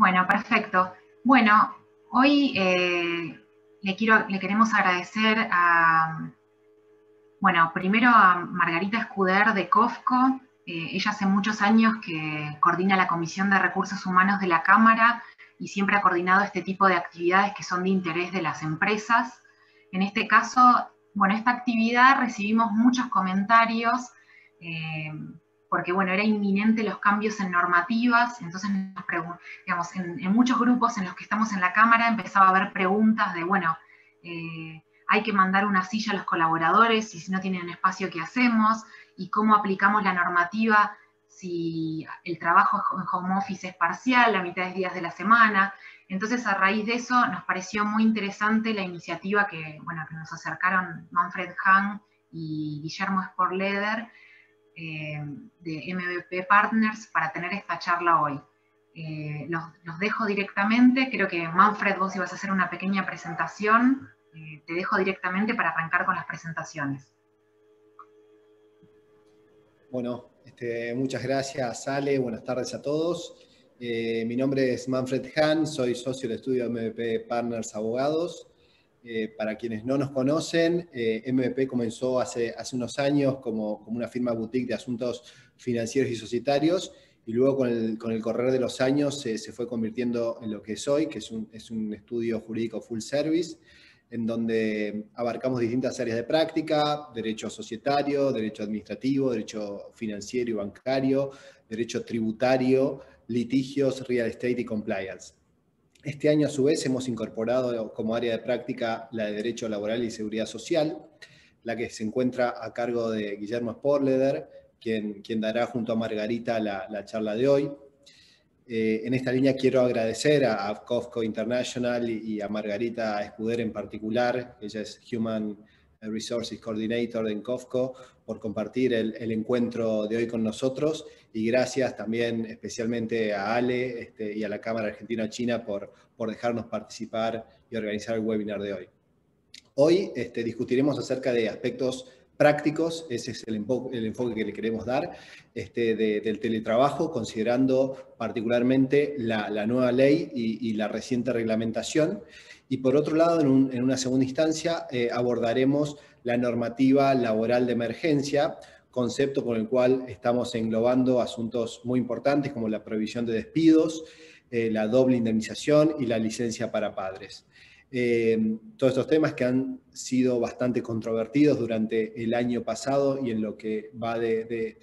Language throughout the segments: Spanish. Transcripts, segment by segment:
Bueno, perfecto. Bueno, hoy le queremos agradecer primero a Margarita Escuder de COFCO. Ella hace muchos años que coordina la Comisión de Recursos Humanos de la Cámara y siempre ha coordinado este tipo de actividades que son de interés de las empresas. En este caso, esta actividad recibimos muchos comentarios porque era inminente los cambios en normativas, entonces digamos, en muchos grupos en los que estamos en la Cámara empezaba a haber preguntas de, hay que mandar una silla a los colaboradores y si no tienen espacio, ¿qué hacemos? Y cómo aplicamos la normativa si el trabajo en home office es parcial, la mitad de días de la semana. Entonces, a raíz de eso, nos pareció muy interesante la iniciativa que nos acercaron Manfred Hahn y Guillermo Sporleder, de MVP Partners, para tener esta charla hoy. Los dejo directamente, creo que Manfred, vos ibas a hacer una pequeña presentación, te dejo directamente para arrancar con las presentaciones. Bueno, muchas gracias, Ale, buenas tardes a todos. Mi nombre es Manfred Hahn, soy socio del estudio MVP Partners Abogados. Para quienes no nos conocen, MVP comenzó hace unos años como una firma boutique de asuntos financieros y societarios, y luego con el correr de los años se fue convirtiendo en lo que es hoy, que es un estudio jurídico full service, en donde abarcamos distintas áreas de práctica: derecho societario, derecho administrativo, derecho financiero y bancario, derecho tributario, litigios, real estate y compliance. Este año, a su vez, hemos incorporado como área de práctica la de Derecho Laboral y Seguridad Social, la que se encuentra a cargo de Guillermo Sporleder, quien dará junto a Margarita la charla de hoy. En esta línea quiero agradecer a COFCO International y a Margarita Escuder en particular. Ella es Human Resources Coordinator en COFCO, por compartir el encuentro de hoy con nosotros, y gracias también especialmente a Ale y a la Cámara Argentina-China por dejarnos participar y organizar el webinar de hoy. Hoy discutiremos acerca de aspectos prácticos, ese es el enfoque que le queremos dar, del teletrabajo, considerando particularmente la nueva ley y la reciente reglamentación. Y por otro lado, en una segunda instancia, abordaremos la normativa laboral de emergencia, concepto con el cual estamos englobando asuntos muy importantes como la prohibición de despidos, la doble indemnización y la licencia para padres. Todos estos temas que han sido bastante controvertidos durante el año pasado y en lo que va de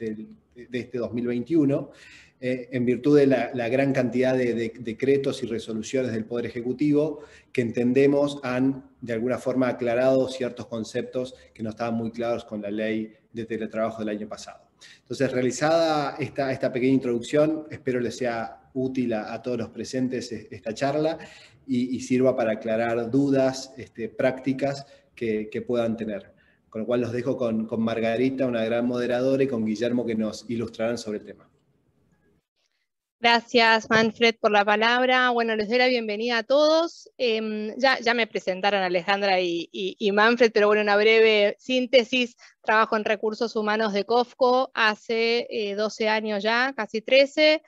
este 2021, en virtud de la gran cantidad de decretos y resoluciones del Poder Ejecutivo, que entendemos han de alguna forma aclarado ciertos conceptos que no estaban muy claros con la ley de teletrabajo del año pasado. Entonces, realizada esta pequeña introducción, espero les sea útil a todos los presentes esta charla y sirva para aclarar dudas prácticas que puedan tener. Con lo cual los dejo con Margarita, una gran moderadora, y con Guillermo, que nos ilustrarán sobre el tema. Gracias, Manfred, por la palabra. Bueno, les doy la bienvenida a todos. Ya me presentaron Alejandra y Manfred, pero bueno, una breve síntesis. Trabajo en recursos humanos de COFCO hace 12 años ya, casi 13.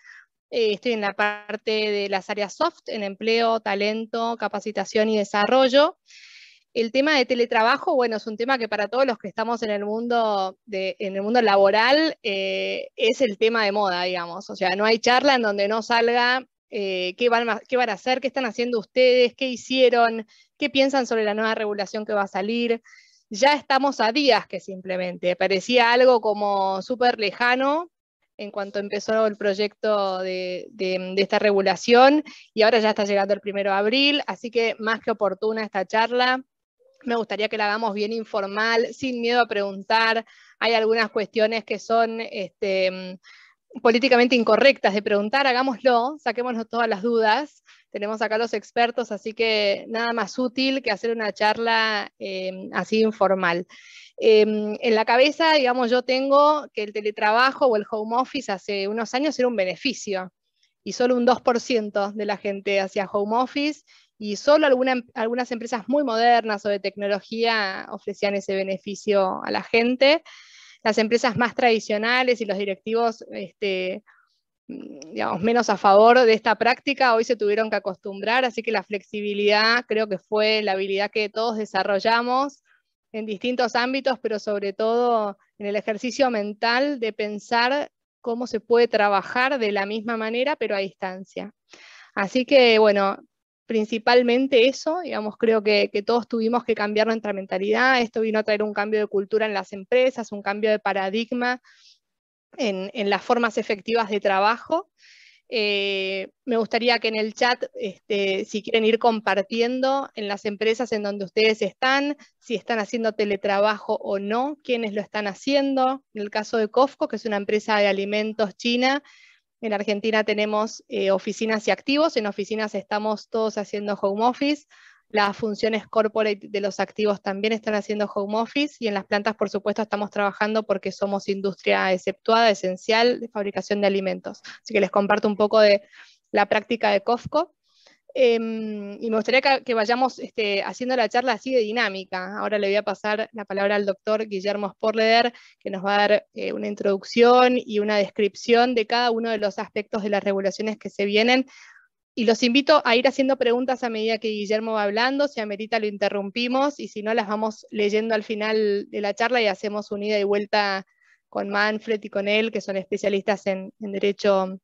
Estoy en la parte de las áreas soft, en empleo, talento, capacitación y desarrollo. El tema de teletrabajo, bueno, es un tema que para todos los que estamos en el mundo laboral es el tema de moda, digamos. O sea, no hay charla en donde no salga qué van a hacer, qué están haciendo ustedes, qué hicieron, qué piensan sobre la nueva regulación que va a salir. Ya estamos a días que simplemente parecía algo como súper lejano en cuanto empezó el proyecto de esta regulación, y ahora ya está llegando el 1 de abril, así que más que oportuna esta charla. Me gustaría que la hagamos bien informal, sin miedo a preguntar. Hay algunas cuestiones que son políticamente incorrectas de preguntar, hagámoslo, saquémonos todas las dudas. Tenemos acá los expertos, así que nada más útil que hacer una charla así informal. En la cabeza, digamos, yo tengo que el teletrabajo o el home office hace unos años era un beneficio, y solo un 2% de la gente hacía home office, y solo algunas empresas muy modernas o de tecnología ofrecían ese beneficio a la gente. Las empresas más tradicionales y los directivos digamos, menos a favor de esta práctica, hoy se tuvieron que acostumbrar, así que la flexibilidad creo que fue la habilidad que todos desarrollamos en distintos ámbitos, pero sobre todo en el ejercicio mental de pensar cómo se puede trabajar de la misma manera, pero a distancia. Así que, bueno, principalmente eso, digamos, creo que todos tuvimos que cambiar nuestra mentalidad. Esto vino a traer un cambio de cultura en las empresas, un cambio de paradigma en las formas efectivas de trabajo. Me gustaría que en el chat, si quieren ir compartiendo en las empresas en donde ustedes están, si están haciendo teletrabajo o no, quiénes lo están haciendo. En el caso de COFCO, que es una empresa de alimentos china, en Argentina tenemos oficinas y activos. En oficinas estamos todos haciendo home office. Las funciones corporate de los activos también están haciendo home office, y en las plantas, por supuesto, estamos trabajando porque somos industria exceptuada, esencial, de fabricación de alimentos. Así que les comparto un poco de la práctica de COFCO. Y me gustaría que vayamos haciendo la charla así de dinámica. Ahora le voy a pasar la palabra al doctor Guillermo Sporleder, que nos va a dar una introducción y una descripción de cada uno de los aspectos de las regulaciones que se vienen. Y los invito a ir haciendo preguntas a medida que Guillermo va hablando. Si amerita, lo interrumpimos, y si no, las vamos leyendo al final de la charla y hacemos un ida y vuelta con Manfred y con él, que son especialistas en derecho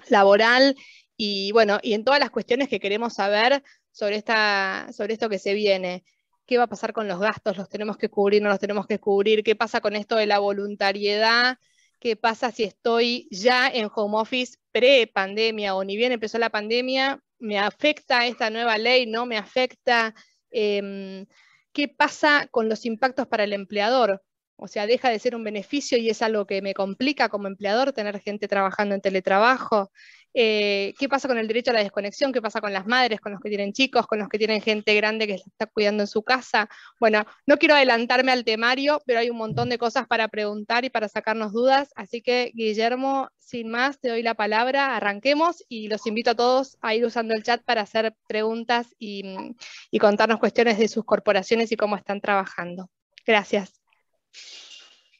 laboral, y bueno, y en todas las cuestiones que queremos saber sobre esto que se viene. ¿Qué va a pasar con los gastos? ¿Los tenemos que cubrir? ¿No los tenemos que cubrir? ¿Qué pasa con esto de la voluntariedad? ¿Qué pasa si estoy ya en home office pre-pandemia, o ni bien empezó la pandemia? ¿Me afecta esta nueva ley? ¿No me afecta? ¿Qué pasa con los impactos para el empleador? O sea, deja de ser un beneficio y es algo que me complica como empleador tener gente trabajando en teletrabajo. ¿Qué pasa con el derecho a la desconexión? ¿Qué pasa con las madres, con los que tienen chicos, con los que tienen gente grande que se está cuidando en su casa? Bueno, no quiero adelantarme al temario, pero hay un montón de cosas para preguntar y para sacarnos dudas. Así que, Guillermo, sin más, te doy la palabra, arranquemos, y los invito a todos a ir usando el chat para hacer preguntas y contarnos cuestiones de sus corporaciones y cómo están trabajando. Gracias.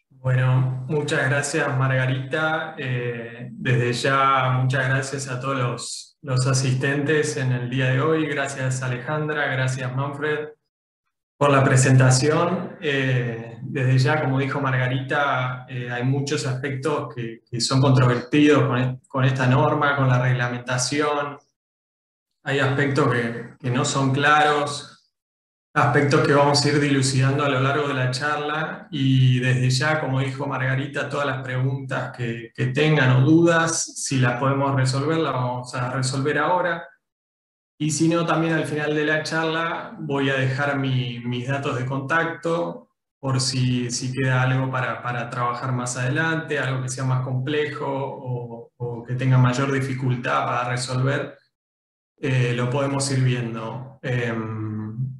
Bueno, muchas gracias, Margarita. Desde ya, muchas gracias a todos los asistentes en el día de hoy. Gracias, Alejandra. Gracias, Manfred, por la presentación. Desde ya, como dijo Margarita, hay muchos aspectos que son controvertidos con esta norma, con la reglamentación. Hay aspectos que no son claros, aspectos que vamos a ir dilucidando a lo largo de la charla, y desde ya, como dijo Margarita, todas las preguntas que tengan o dudas, si las podemos resolver, las vamos a resolver ahora. Y si no, también al final de la charla voy a dejar mis datos de contacto, por si queda algo para trabajar más adelante, algo que sea más complejo o que tenga mayor dificultad para resolver, lo podemos ir viendo.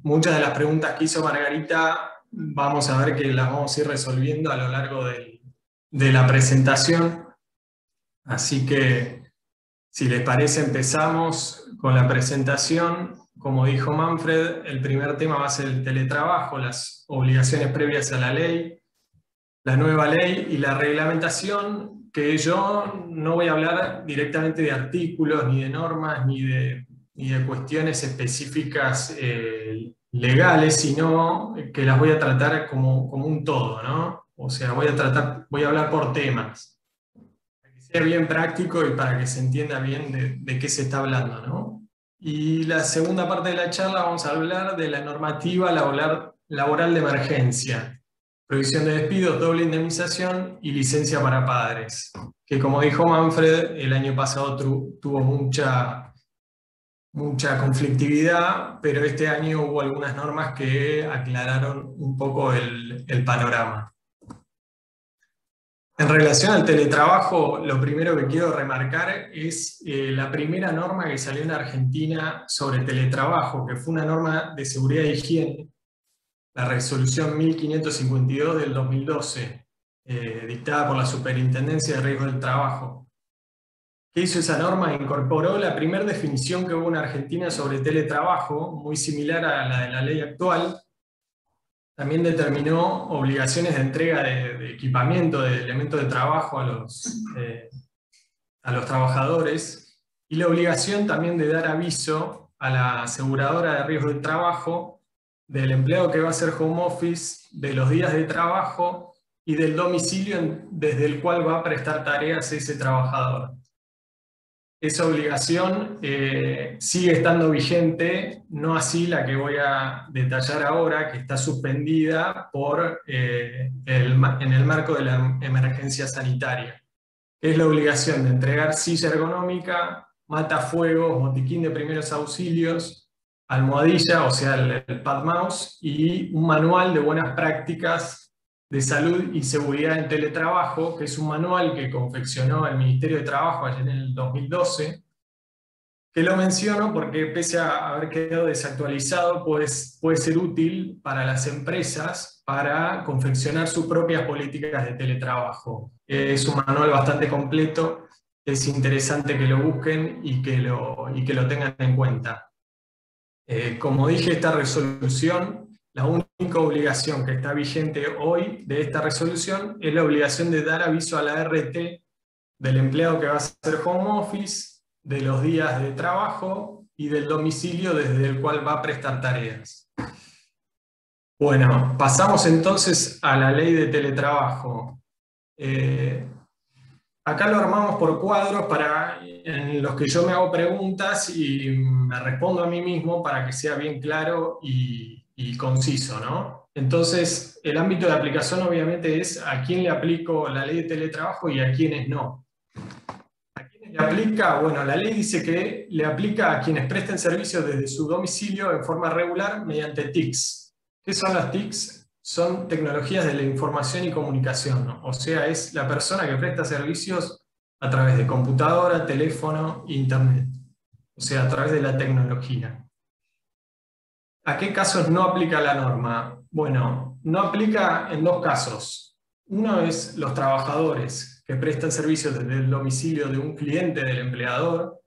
Muchas de las preguntas que hizo Margarita vamos a ver que las vamos a ir resolviendo a lo largo de la presentación. Así que, si les parece, empezamos con la presentación. Como dijo Manfred, el primer tema va a ser el teletrabajo, las obligaciones previas a la ley, la nueva ley y la reglamentación, que yo no voy a hablar directamente de artículos, ni de normas, ni de cuestiones específicas legales, sino que las voy a tratar como un todo, ¿no? O sea, voy a hablar por temas, para que sea bien práctico y para que se entienda bien de qué se está hablando, ¿no? Y la segunda parte de la charla vamos a hablar de la normativa laboral de emergencia, prohibición de despidos, doble indemnización y licencia para padres, que, como dijo Manfred, el año pasado tuvo mucha conflictividad, pero este año hubo algunas normas que aclararon un poco el panorama. En relación al teletrabajo, lo primero que quiero remarcar es la primera norma que salió en Argentina sobre teletrabajo, que fue una norma de seguridad e higiene, la resolución 1552 del 2012, dictada por la Superintendencia de Riesgos del Trabajo. ¿Qué hizo esa norma? Incorporó la primera definición que hubo en Argentina sobre teletrabajo, muy similar a la de la ley actual. También determinó obligaciones de entrega de equipamiento, de elementos de trabajo a los a los trabajadores y la obligación también de dar aviso a la aseguradora de riesgo de trabajo del empleado que va a hacer home office, de los días de trabajo y del domicilio desde el cual va a prestar tareas ese trabajador. Esa obligación sigue estando vigente, no así la que voy a detallar ahora, que está suspendida en el marco de la emergencia sanitaria, que es la obligación de entregar silla ergonómica, matafuegos, botiquín de primeros auxilios, almohadilla, o sea, el pad mouse, y un manual de buenas prácticas de salud y seguridad en teletrabajo, que es un manual que confeccionó el Ministerio de Trabajo allá en el 2012, que lo menciono porque pese a haber quedado desactualizado, pues puede ser útil para las empresas para confeccionar sus propias políticas de teletrabajo. Es un manual bastante completo, es interesante que lo busquen y que lo tengan en cuenta. Como dije, esta resolución, la única obligación que está vigente hoy de esta resolución es la obligación de dar aviso a la RT del empleado que va a hacer home office, de los días de trabajo y del domicilio desde el cual va a prestar tareas. Bueno, pasamos entonces a la ley de teletrabajo. Acá lo armamos por cuadros en los que yo me hago preguntas y me respondo a mí mismo para que sea bien claro y conciso, ¿no? Entonces, el ámbito de aplicación obviamente es a quién le aplico la ley de teletrabajo y a quiénes no. ¿A quiénes le aplica? Bueno, la ley dice que le aplica a quienes presten servicios desde su domicilio en forma regular mediante TICs. ¿Qué son las TICs? Son tecnologías de la información y comunicación, ¿no? O sea, es la persona que presta servicios a través de computadora, teléfono, internet. O sea, a través de la tecnología. ¿A qué casos no aplica la norma? Bueno, no aplica en dos casos. Uno es los trabajadores que prestan servicios desde el domicilio de un cliente del empleador,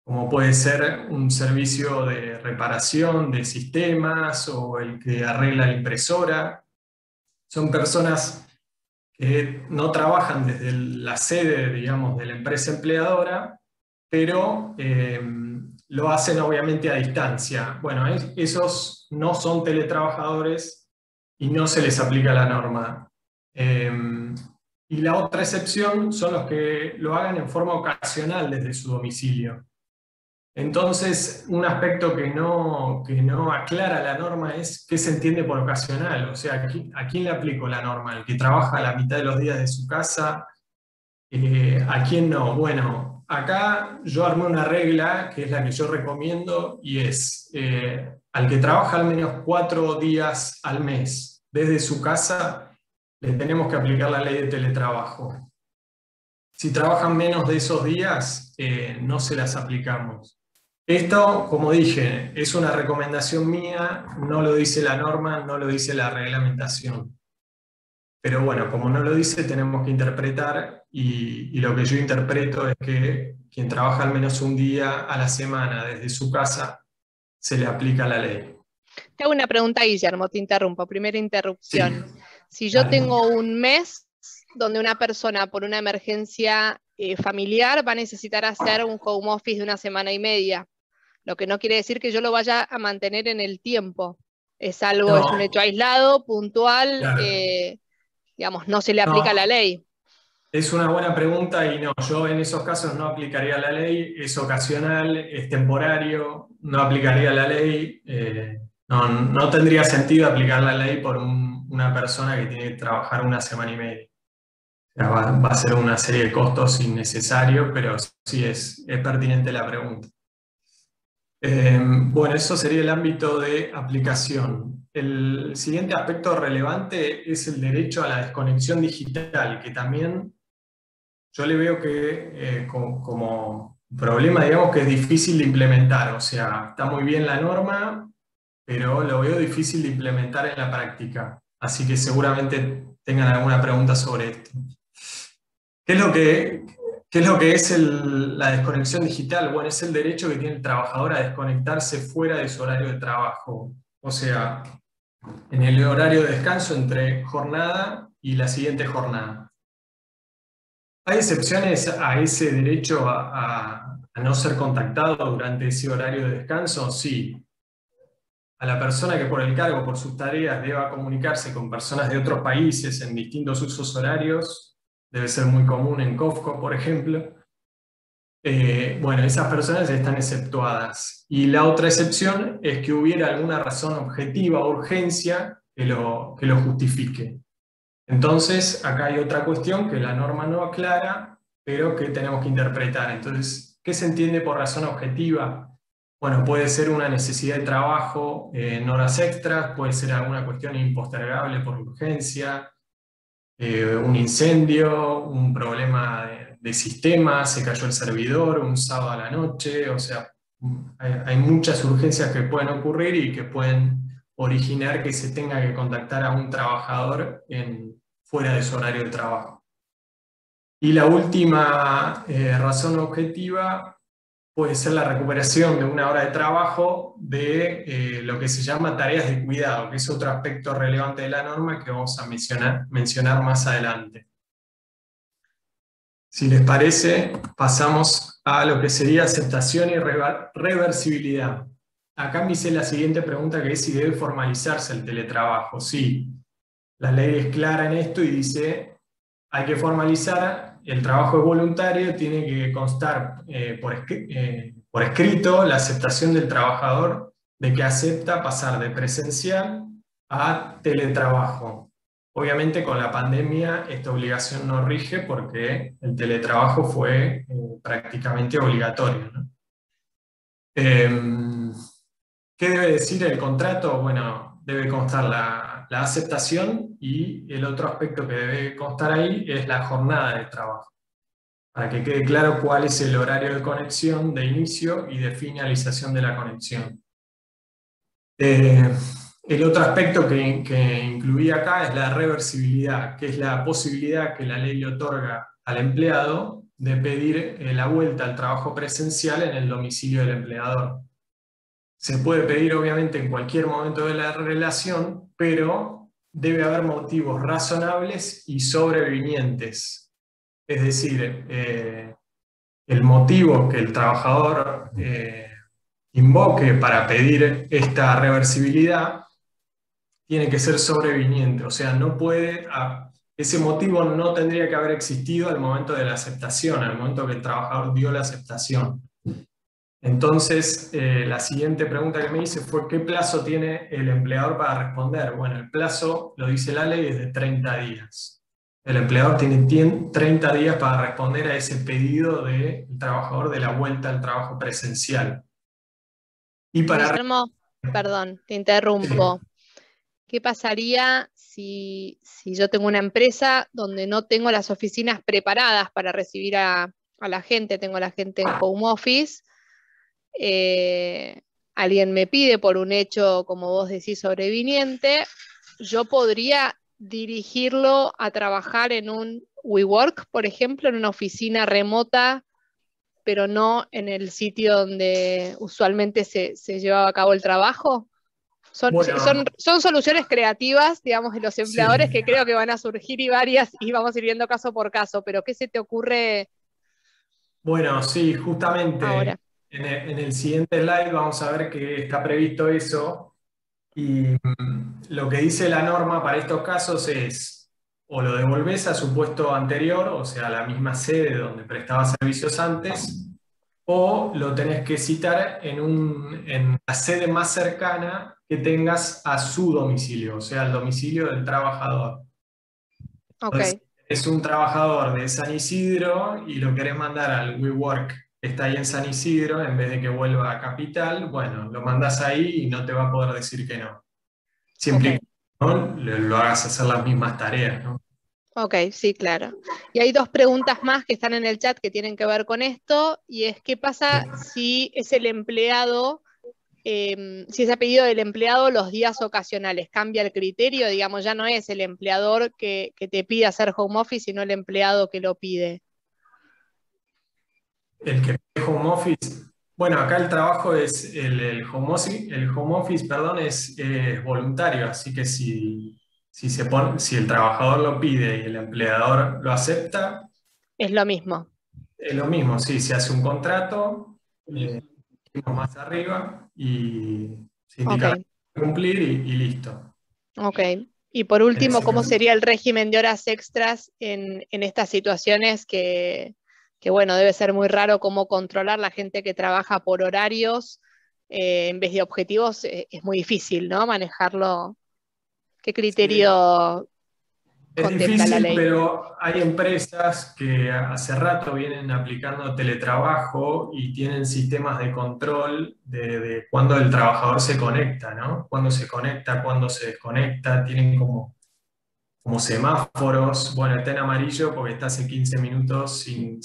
como puede ser un servicio de reparación de sistemas o el que arregla la impresora. Son personas que no trabajan desde la sede, digamos, de la empresa empleadora, pero lo hacen obviamente a distancia. Bueno, esos no son teletrabajadores y no se les aplica la norma. Y la otra excepción son los que lo hagan en forma ocasional desde su domicilio. Entonces, un aspecto que no aclara la norma es qué se entiende por ocasional. O sea, ¿a quién le aplico la norma? ¿El que trabaja la mitad de los días de su casa? ¿A quién no? Bueno, acá yo armé una regla, que es la que yo recomiendo, y es, al que trabaja al menos 4 días al mes desde su casa, le tenemos que aplicar la ley de teletrabajo. Si trabajan menos de esos días, no se las aplicamos. Esto, como dije, es una recomendación mía, no lo dice la norma, no lo dice la reglamentación. Pero bueno, como no lo dice, tenemos que interpretar, y lo que yo interpreto es que quien trabaja al menos un día a la semana desde su casa, se le aplica la ley. Te hago una pregunta, Guillermo, te interrumpo, primera interrupción. Sí. Si yo Dale. tengo un mes donde una persona por una emergencia familiar va a necesitar hacer un home office de 1 semana y media, lo que no quiere decir que yo lo vaya a mantener en el tiempo. Es algo, No. es un hecho aislado, puntual, Claro. digamos, no se le aplica la ley. Es una buena pregunta y no, yo en esos casos no aplicaría la ley, es ocasional, es temporario, no aplicaría la ley, no tendría sentido aplicar la ley por una persona que tiene que trabajar 1 semana y media. O sea, va a ser una serie de costos innecesarios, pero sí es pertinente la pregunta. Bueno, eso sería el ámbito de aplicación. El siguiente aspecto relevante es el derecho a la desconexión digital, que también yo le veo que como problema, digamos, que es difícil de implementar. O sea, está muy bien la norma, pero lo veo difícil de implementar en la práctica. Así que seguramente tengan alguna pregunta sobre esto. ¿Qué es lo que es la desconexión digital? Bueno, es el derecho que tiene el trabajador a desconectarse fuera de su horario de trabajo. O sea, en el horario de descanso entre jornada y la siguiente jornada. ¿Hay excepciones a ese derecho a no ser contactado durante ese horario de descanso? Sí. A la persona que por el cargo, por sus tareas, deba comunicarse con personas de otros países en distintos usos horarios, debe ser muy común en COFCO, por ejemplo. Bueno, esas personas están exceptuadas. Y la otra excepción es que hubiera alguna razón objetiva o urgencia que lo justifique. Entonces, acá hay otra cuestión que la norma no aclara, pero que tenemos que interpretar. Entonces, ¿qué se entiende por razón objetiva? Bueno, puede ser una necesidad de trabajo en horas extras, puede ser alguna cuestión impostergable por urgencia, un incendio, un problema de sistema, se cayó el servidor, un sábado a la noche, o sea, hay muchas urgencias que pueden ocurrir y que pueden originar que se tenga que contactar a un trabajador fuera de su horario de trabajo. Y la última razón objetiva puede ser la recuperación de una hora de trabajo de lo que se llama tareas de cuidado, que es otro aspecto relevante de la norma que vamos a mencionar más adelante. Si les parece, pasamos a lo que sería aceptación y reversibilidad. Acá me hice la siguiente pregunta, que es si debe formalizarse el teletrabajo. Sí, la ley es clara en esto y dice, hay que formalizar, el trabajo es voluntario, tiene que constar por escrito la aceptación del trabajador de que acepta pasar de presencial a teletrabajo. Obviamente con la pandemia esta obligación no rige porque el teletrabajo fue prácticamente obligatorio, ¿no? ¿Qué debe decir el contrato? Bueno, debe constar la aceptación, y el otro aspecto que debe constar ahí es la jornada de trabajo, para que quede claro cuál es el horario de conexión de inicio y de finalización de la conexión. El otro aspecto que incluí acá es la reversibilidad, que es la posibilidad que la ley le otorga al empleado de pedir la vuelta al trabajo presencial en el domicilio del empleador. Se puede pedir obviamente en cualquier momento de la relación, pero debe haber motivos razonables y sobrevinientes. Es decir, el motivo que el trabajador invoque para pedir esta reversibilidad tiene que ser sobreviniente, o sea, no puede, ese motivo no tendría que haber existido al momento de la aceptación, al momento que el trabajador dio la aceptación. Entonces, la siguiente pregunta que me hice fue ¿qué plazo tiene el empleador para responder? Bueno, el plazo, lo dice la ley, es de 30 días. El empleador tiene 30 días para responder a ese pedido del trabajador de la vuelta al trabajo presencial. Y para... Guillermo, perdón, te interrumpo. ¿Qué pasaría si yo tengo una empresa donde no tengo las oficinas preparadas para recibir a la gente, tengo a la gente en home office? Alguien me pide por un hecho, como vos decís, sobreviniente, yo podría dirigirlo a trabajar en un WeWork, por ejemplo, en una oficina remota, pero no en el sitio donde usualmente se llevaba a cabo el trabajo. Son soluciones creativas, digamos, de los empleadores, sí, que creo que van a surgir y varias, y vamos a ir viendo caso por caso, pero ¿qué se te ocurre? Bueno, sí, justamente ahora. En el siguiente slide vamos a ver que está previsto eso, y lo que dice la norma para estos casos es o lo devolvés a su puesto anterior, o sea, a la misma sede donde prestaba servicios antes, o lo tenés que citar en la sede más cercana que tengas a su domicilio, o sea, al domicilio del trabajador. Entonces, es un trabajador de San Isidro y lo querés mandar al WeWork que está ahí en San Isidro, en vez de que vuelva a Capital, bueno, lo mandás ahí y no te va a poder decir que no. Siempre y cuando lo hagas hacer las mismas tareas, ¿no? Ok, sí, claro. Y hay dos preguntas más que están en el chat que tienen que ver con esto, y es ¿qué pasa si es el empleado, si es a pedido del empleado los días ocasionales? ¿Cambia el criterio? Digamos, ya no es el empleador que te pide hacer home office, sino el empleado que lo pide. El que pide home office, bueno, acá el trabajo es, el home office, perdón, es voluntario, así que si el trabajador lo pide y el empleador lo acepta... Es lo mismo. Es lo mismo, sí, se hace un contrato, más arriba y se indica Ok, cumplir y listo. ok. Y por En último, ese ¿cómo caso. sería el régimen de horas extras en estas situaciones que, bueno, debe ser muy raro cómo controlar la gente que trabaja por horarios en vez de objetivos? Es muy difícil, ¿no? Manejarlo. ¿Qué Sí, criterio es contempla la difícil, ley? pero hay empresas que hace rato vienen aplicando teletrabajo y tienen sistemas de control de cuándo el trabajador se conecta, ¿no? Cuándo se conecta, cuándo se desconecta, tienen como semáforos. Bueno, está en amarillo porque está hace 15 minutos sin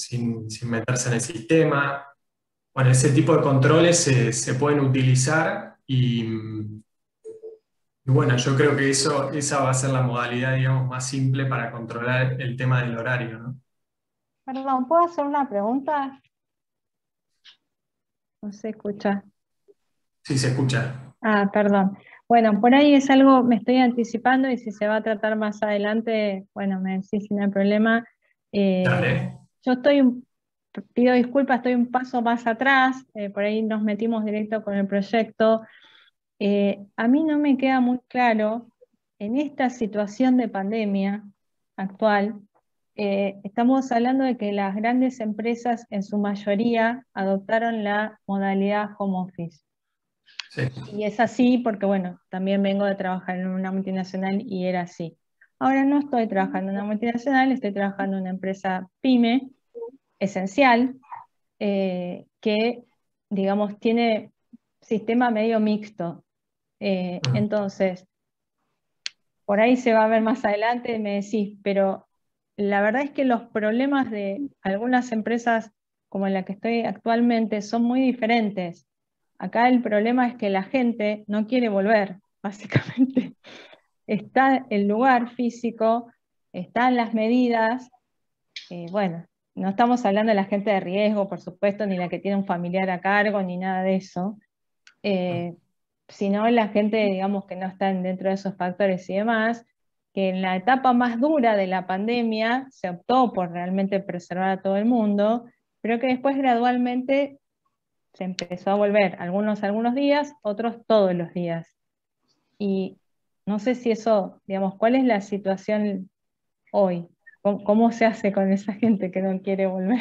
meterse en el sistema. Bueno, ese tipo de controles se pueden utilizar y bueno, yo creo que esa va a ser la modalidad, digamos, más simple para controlar el tema del horario, ¿no? Perdón, ¿puedo hacer una pregunta? No se escucha. Sí, se escucha. Ah, perdón. Bueno, por ahí es algo, me estoy anticipando y si se va a tratar más adelante, bueno, me decís si no hay problema. Dale. Yo pido disculpas, estoy un paso más atrás, por ahí nos metimos directo con el proyecto. A mí no me queda muy claro, en esta situación de pandemia actual, estamos hablando de que las grandes empresas en su mayoría adoptaron la modalidad home office. Sí. Y es así porque, bueno, también vengo de trabajar en una multinacional y era así. Ahora no estoy trabajando en una multinacional, estoy trabajando en una empresa pyme, esencial, que, digamos, tiene sistema medio mixto. Entonces, por ahí se va a ver más adelante, me decís, pero la verdad es que los problemas de algunas empresas como en la que estoy actualmente son muy diferentes. Acá el problema es que la gente no quiere volver, básicamente. Está el lugar físico, están las medidas, bueno, no estamos hablando de la gente de riesgo, por supuesto, ni la que tiene un familiar a cargo, ni nada de eso, eh, sino la gente, digamos, que no están dentro de esos factores y demás, que en la etapa más dura de la pandemia se optó por realmente preservar a todo el mundo, pero que después gradualmente se empezó a volver, algunos días, otros todos los días. Y no sé si eso, digamos, ¿cuál es la situación hoy? ¿Cómo se hace con esa gente que no quiere volver?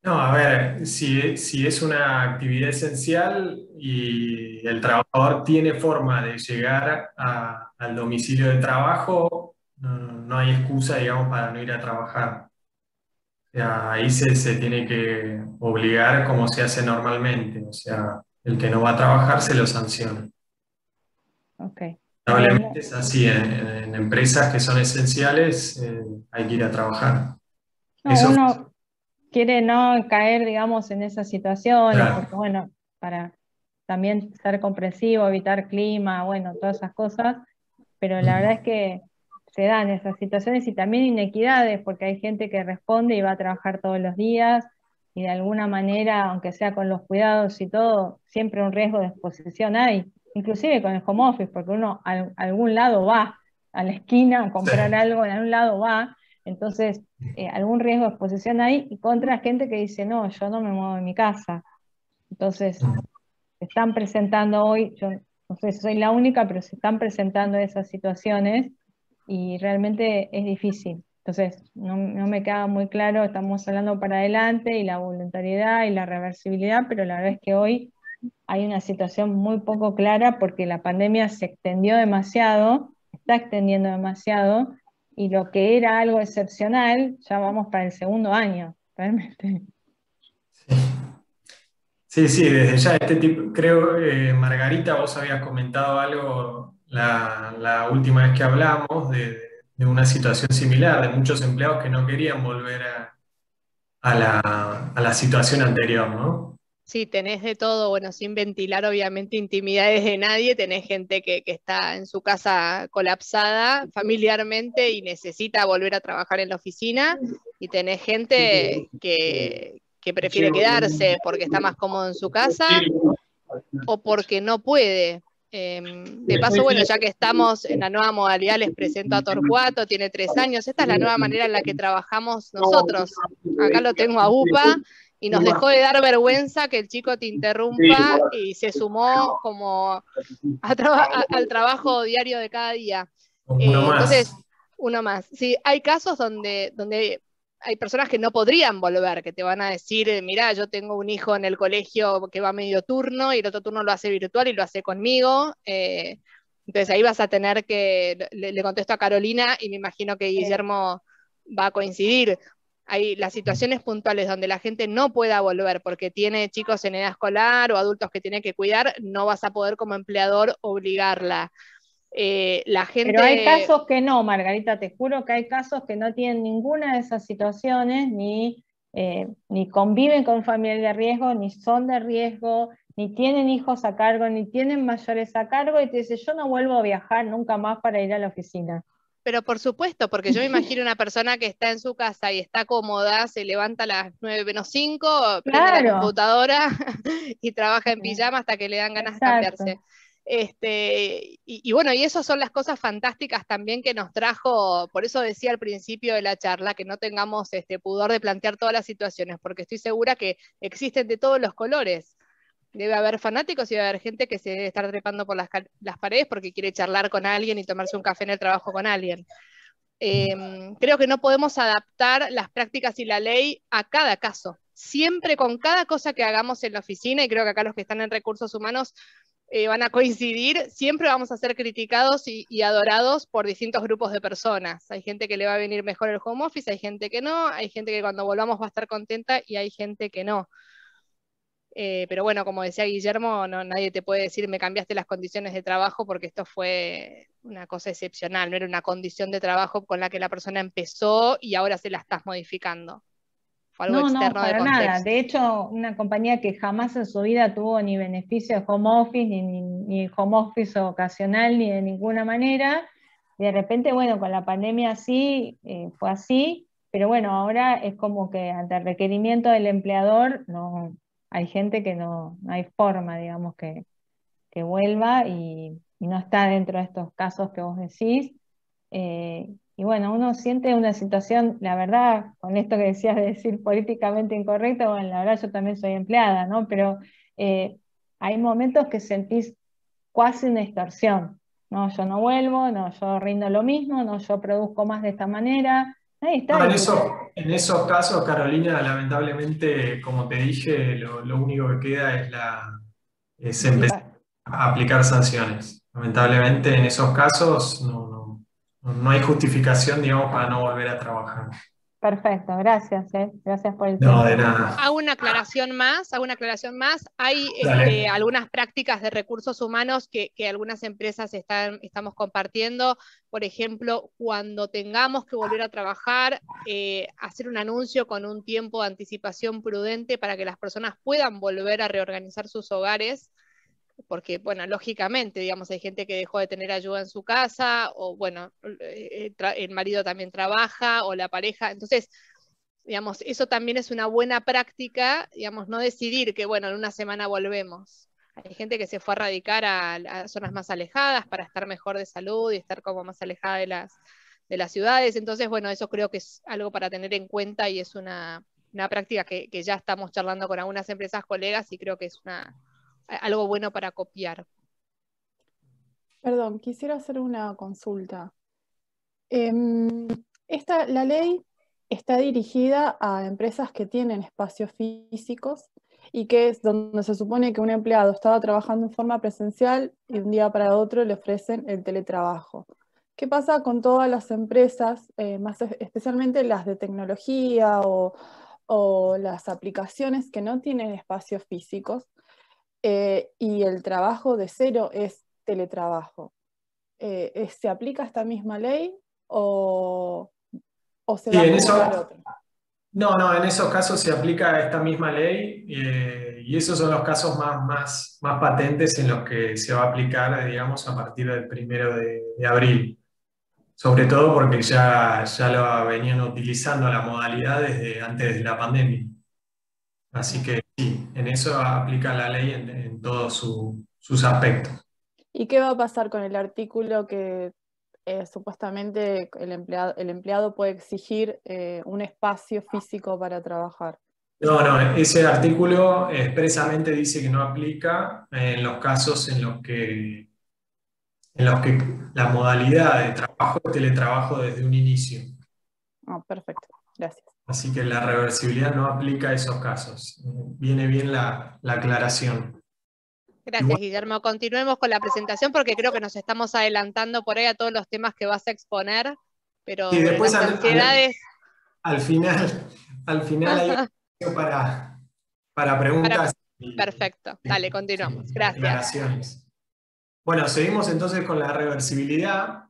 No, a ver, si es una actividad esencial y el trabajador tiene forma de llegar al domicilio de trabajo, no hay excusa, digamos, para no ir a trabajar. O sea, ahí se tiene que obligar como se hace normalmente. O sea, el que no va a trabajar se lo sanciona. Ok, está bien. Lamentablemente es así, en empresas que son esenciales hay que ir a trabajar. No, Eso, uno quiere no caer, digamos, en esas situaciones, claro. porque bueno, para también ser comprensivo, evitar clima, bueno, todas esas cosas, pero la verdad es que se dan esas situaciones y también inequidades, porque hay gente que responde y va a trabajar todos los días, y de alguna manera, aunque sea con los cuidados y todo, siempre un riesgo de exposición hay, inclusive con el home office, porque uno a algún lado va, a la esquina a Sí. comprar algo, en algún lado va, entonces algún riesgo de exposición hay, y contra gente que dice, no, yo no me muevo de mi casa. Entonces, se están presentando hoy, yo no sé si soy la única, pero se están presentando esas situaciones y realmente es difícil. Entonces, no me queda muy claro, estamos hablando para adelante y la voluntariedad y la reversibilidad, pero la verdad es que hoy hay una situación muy poco clara porque la pandemia se extendió demasiado, está extendiendo demasiado, y lo que era algo excepcional, ya vamos para el segundo año, realmente. Sí, sí, desde ya este tipo, creo, Margarita, vos habías comentado algo la última vez que hablamos de una situación similar, de muchos empleados que no querían volver a la situación anterior, ¿no? Sí, tenés de todo, bueno, sin ventilar obviamente intimidades de nadie, tenés gente que está en su casa colapsada familiarmente y necesita volver a trabajar en la oficina, y tenés gente que prefiere quedarse porque está más cómodo en su casa o porque no puede. De paso, bueno, ya que estamos en la nueva modalidad, les presento a Torcuato, tiene 3 años. Esta es la nueva manera en la que trabajamos nosotros. Acá lo tengo a UPA y nos dejó de dar vergüenza que el chico te interrumpa y se sumó como al trabajo diario de cada día. Entonces, uno más. Sí, hay casos donde hay personas que no podrían volver, que te van a decir, mirá, yo tengo un hijo en el colegio que va a medio turno y el otro turno lo hace virtual y lo hace conmigo. Entonces ahí vas a tener que, le contesto a Carolina y me imagino que Guillermo va a coincidir. Hay las situaciones puntuales donde la gente no pueda volver porque tiene chicos en edad escolar o adultos que tiene que cuidar, no vas a poder como empleador obligarla. La gente... Pero hay casos que no, Margarita, te juro que hay casos que no tienen ninguna de esas situaciones, ni conviven con familias de riesgo, ni son de riesgo, ni tienen hijos a cargo, ni tienen mayores a cargo, y te dice, yo no vuelvo a viajar nunca más para ir a la oficina. Pero por supuesto, porque yo me imagino una persona que está en su casa y está cómoda, se levanta a las 9:05, prende la computadora y trabaja en pijama hasta que le dan ganas de cambiarse. Y bueno, y esas son las cosas fantásticas también que nos trajo, por eso decía al principio de la charla, que no tengamos pudor de plantear todas las situaciones, porque estoy segura que existen de todos los colores. Debe haber fanáticos y debe haber gente que se debe estar trepando por las paredes porque quiere charlar con alguien y tomarse un café en el trabajo con alguien. Creo que no podemos adaptar las prácticas y la ley a cada caso. Siempre con cada cosa que hagamos en la oficina, y creo que acá los que están en recursos humanos van a coincidir, siempre vamos a ser criticados y adorados por distintos grupos de personas. Hay gente que le va a venir mejor el home office, hay gente que no, hay gente que cuando volvamos va a estar contenta y hay gente que no. Pero bueno, como decía Guillermo, nadie te puede decir me cambiaste las condiciones de trabajo porque esto fue una cosa excepcional, no era una condición de trabajo con la que la persona empezó y ahora se la estás modificando. Fue algo externo de contexto. Nada. De hecho, una compañía que jamás en su vida tuvo ni beneficio de home office, ni home office ocasional, ni de ninguna manera, y de repente, bueno, con la pandemia sí, fue así, pero bueno, ahora es como que ante el requerimiento del empleador, no hay gente que no hay forma, digamos, que vuelva y no está dentro de estos casos que vos decís. Y bueno, uno siente una situación, la verdad, con esto que decías de decir políticamente incorrecto, bueno, la verdad yo también soy empleada, ¿no? Pero hay momentos que sentís casi una extorsión. No, yo no vuelvo, no, yo rindo lo mismo, no, yo produzco más de esta manera. Ahí está. No, en esos casos, Carolina, lamentablemente, como te dije, lo único que queda es empezar a aplicar sanciones. Lamentablemente, en esos casos no hay justificación, digamos, para no volver a trabajar. Perfecto, gracias, gracias por el tiempo. No, de nada. Hago una aclaración más. Hay algunas prácticas de recursos humanos que algunas empresas estamos compartiendo. Por ejemplo, cuando tengamos que volver a trabajar, hacer un anuncio con un tiempo de anticipación prudente para que las personas puedan volver a reorganizar sus hogares. Porque, bueno, lógicamente, digamos, hay gente que dejó de tener ayuda en su casa, o bueno, el marido también trabaja, o la pareja, entonces, digamos, eso también es una buena práctica, digamos, no decidir que, bueno, en una semana volvemos. Hay gente que se fue a radicar a zonas más alejadas para estar mejor de salud y estar como más alejada de las ciudades, entonces, bueno, eso creo que es algo para tener en cuenta y es una práctica que ya estamos charlando con algunas empresas colegas y creo que es algo bueno para copiar. Perdón, quisiera hacer una consulta. La ley está dirigida a empresas que tienen espacios físicos y que es donde se supone que un empleado estaba trabajando en forma presencial y un día para otro le ofrecen el teletrabajo. ¿Qué pasa con todas las empresas, especialmente las de tecnología o las aplicaciones que no tienen espacios físicos? Y el trabajo de cero es teletrabajo. ¿Se aplica esta misma ley o se va a aplicar otra? No, en esos casos se aplica esta misma ley y esos son los casos más patentes en los que se va a aplicar, digamos, a partir del 1 de abril. Sobre todo porque ya lo venían utilizando la modalidad desde antes de la pandemia. Así que sí, en eso aplica la ley en todos sus aspectos. ¿Y qué va a pasar con el artículo que supuestamente el empleado puede exigir un espacio físico para trabajar? No, ese artículo expresamente dice que no aplica en los casos en los que la modalidad de trabajo es teletrabajo desde un inicio. Ah, perfecto, gracias. Así que la reversibilidad no aplica a esos casos. Viene bien la aclaración. Gracias, Guillermo. Continuemos con la presentación porque creo que nos estamos adelantando por ahí a todos los temas que vas a exponer, pero Y después las ansiedades... al final hay espacio para preguntas. Perfecto, dale, continuamos. Gracias. Aclaraciones. Bueno, seguimos entonces con la reversibilidad.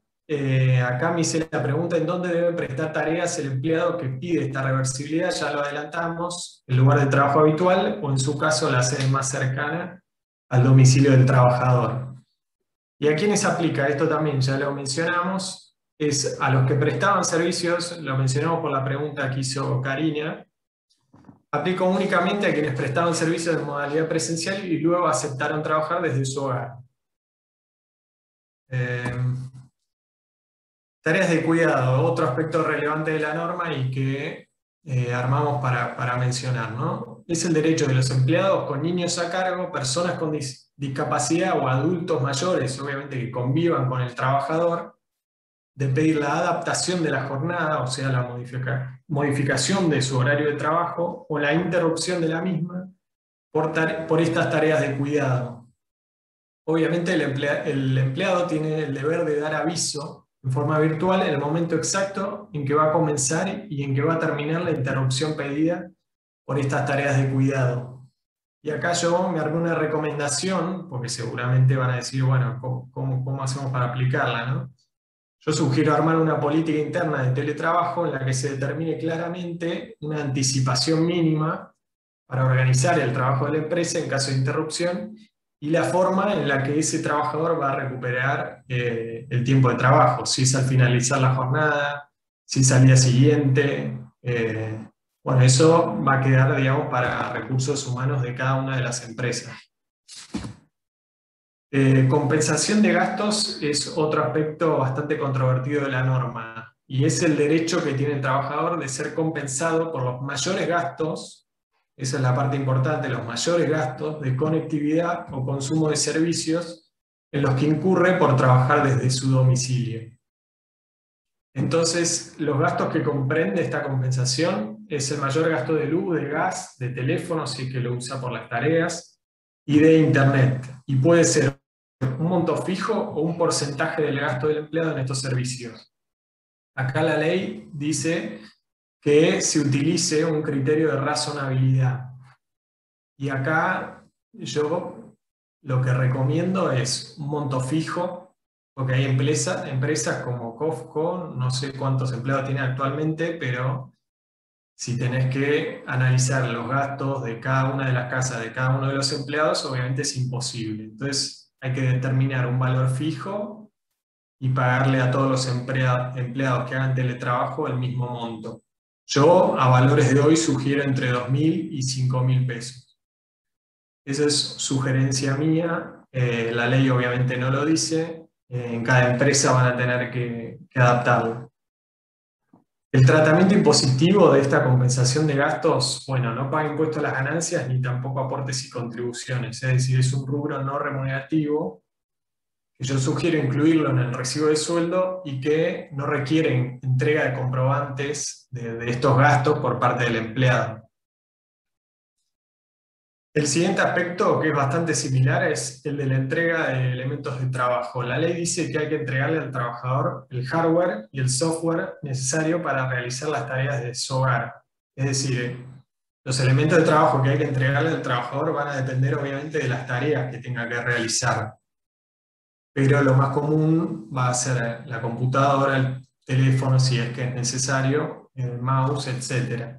Acá me hice la pregunta: ¿en dónde debe prestar tareas el empleado que pide esta reversibilidad? Ya lo adelantamos: el lugar de trabajo habitual o, en su caso, la sede más cercana al domicilio del trabajador. ¿Y a quiénes aplica? Esto también ya lo mencionamos. Es a los que prestaban servicios, lo mencionamos por la pregunta que hizo Karina. Aplica únicamente a quienes prestaban servicios de modalidad presencial y luego aceptaron trabajar desde su hogar. Tareas de cuidado, otro aspecto relevante de la norma y que armamos para mencionar, ¿no? Es el derecho de los empleados con niños a cargo, personas con discapacidad o adultos mayores, obviamente que convivan con el trabajador, de pedir la adaptación de la jornada, o sea, la modificación de su horario de trabajo o la interrupción de la misma por estas tareas de cuidado. Obviamente el empleado tiene el deber de dar aviso en forma virtual en el momento exacto en que va a comenzar y en que va a terminar la interrupción pedida por estas tareas de cuidado. Y acá yo me armé una recomendación, porque seguramente van a decir, bueno, ¿cómo hacemos para aplicarla, ¿no? Yo sugiero armar una política interna de teletrabajo en la que se determine claramente una anticipación mínima para organizar el trabajo de la empresa en caso de interrupción y la forma en la que ese trabajador va a recuperar el tiempo de trabajo, si es al finalizar la jornada, si es al día siguiente. Bueno, eso va a quedar, digamos, para recursos humanos de cada una de las empresas. Compensación de gastos es otro aspecto bastante controvertido de la norma, y es el derecho que tiene el trabajador de ser compensado por los mayores gastos, esa es la parte importante, los mayores gastos de conectividad o consumo de servicios en los que incurre por trabajar desde su domicilio. Entonces, los gastos que comprende esta compensación es el mayor gasto de luz, de gas, de teléfono, si es que lo usa por las tareas, y de internet, y puede ser un monto fijo o un porcentaje del gasto del empleado en estos servicios. Acá la ley dice que se utilice un criterio de razonabilidad. Y acá yo lo que recomiendo es un monto fijo, porque hay empresas como COFCO, no sé cuántos empleados tiene actualmente, pero si tenés que analizar los gastos de cada una de las casas de cada uno de los empleados, obviamente es imposible. Entonces hay que determinar un valor fijo y pagarle a todos los empleados que hagan teletrabajo el mismo monto. Yo, a valores de hoy, sugiero entre 2.000 y 5.000 pesos. Esa es sugerencia mía. La ley obviamente no lo dice. En cada empresa van a tener que adaptarlo. El tratamiento impositivo de esta compensación de gastos, bueno, no paga impuesto a las ganancias ni tampoco aportes y contribuciones. Es decir, es un rubro no remunerativo que yo sugiero incluirlo en el recibo de sueldo y que no requieren entrega de comprobantes de estos gastos por parte del empleado. El siguiente aspecto, que es bastante similar, es el de la entrega de elementos de trabajo. La ley dice que hay que entregarle al trabajador el hardware y el software necesario para realizar las tareas de su hogar. Es decir, los elementos de trabajo que hay que entregarle al trabajador van a depender obviamente de las tareas que tenga que realizar. Pero lo más común va a ser la computadora, el teléfono, si es que es necesario, el mouse, etc.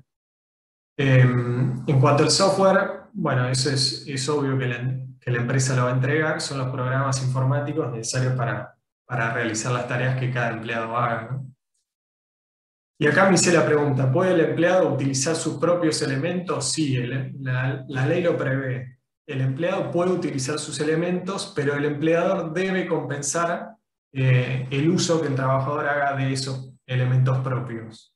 En cuanto al software, bueno, eso es obvio que la empresa lo va a entregar, son los programas informáticos necesarios para realizar las tareas que cada empleado haga, ¿no? Y acá me hice la pregunta, ¿puede el empleado utilizar sus propios elementos? Sí, la ley lo prevé. el empleado puede utilizar sus elementos, pero el empleador debe compensar el uso que el trabajador haga de esos elementos propios.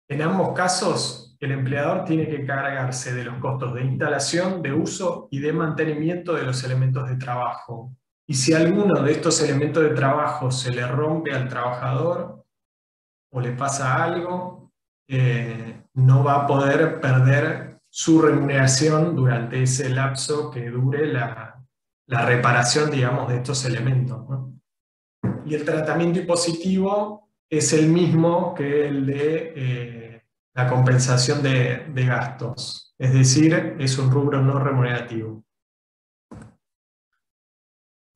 En ambos casos, el empleador tiene que cargarse de los costos de instalación, de uso y de mantenimiento de los elementos de trabajo. Y si alguno de estos elementos de trabajo se le rompe al trabajador o le pasa algo, no va a poder perder su remuneración durante ese lapso que dure la reparación, digamos, de estos elementos, ¿no? Y el tratamiento impositivo es el mismo que el de la compensación de gastos, es decir, es un rubro no remunerativo.